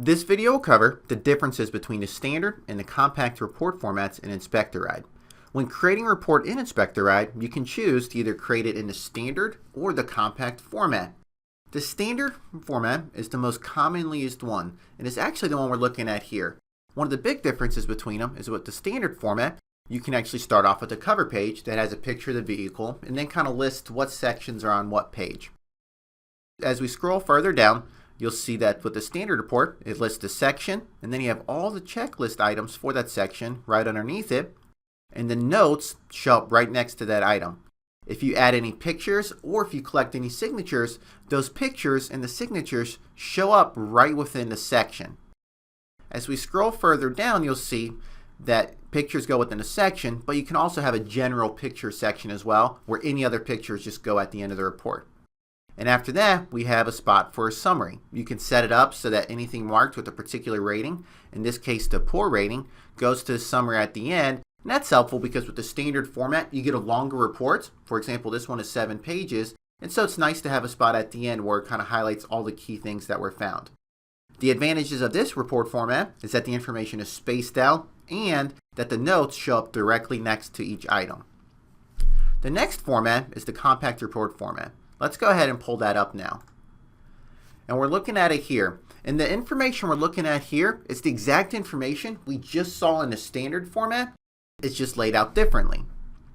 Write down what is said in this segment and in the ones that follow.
This video will cover the differences between the standard and the compact report formats in InspectorRide. When creating a report in InspectorRide, you can choose to either create it in the standard or the compact format. The standard format is the most commonly used one, and is actually the one we're looking at here. One of the big differences between them is with the standard format, you can actually start off with a cover page that has a picture of the vehicle and then kind of list what sections are on what page. As we scroll further down, you'll see that with the standard report, it lists the section, and then you have all the checklist items for that section right underneath it, and the notes show up right next to that item. If you add any pictures or if you collect any signatures, those pictures and the signatures show up right within the section. As we scroll further down, you'll see that pictures go within a section, but you can also have a general picture section as well, where any other pictures just go at the end of the report. And after that, we have a spot for a summary. You can set it up so that anything marked with a particular rating, in this case the poor rating, goes to the summary at the end. And that's helpful because with the standard format, you get a longer report. For example, this one is 7 pages, and so it's nice to have a spot at the end where it kind of highlights all the key things that were found. The advantages of this report format is that the information is spaced out and that the notes show up directly next to each item. The next format is the compact report format. Let's go ahead and pull that up now. And we're looking at it here. And the information we're looking at here is the exact information we just saw in the standard format. It's just laid out differently.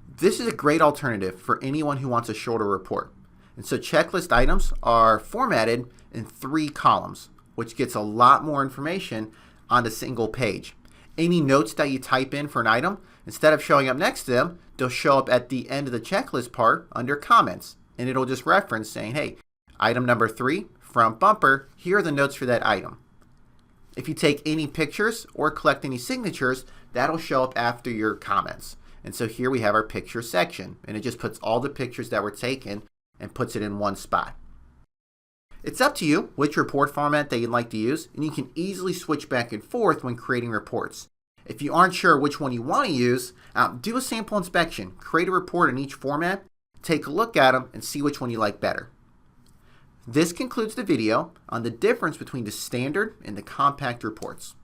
This is a great alternative for anyone who wants a shorter report. And so checklist items are formatted in 3 columns, which gets a lot more information on a single page. Any notes that you type in for an item, instead of showing up next to them, they'll show up at the end of the checklist part under comments. And it'll just reference saying, hey, item number 3, front bumper, here are the notes for that item. If you take any pictures or collect any signatures, that'll show up after your comments. And so here we have our picture section, and it just puts all the pictures that were taken and puts it in one spot. It's up to you which report format that you'd like to use, and you can easily switch back and forth when creating reports. If you aren't sure which one you want to use, do a sample inspection. Create a report in each format, take a look at them, and see which one you like better. This concludes the video on the difference between the standard and the compact reports.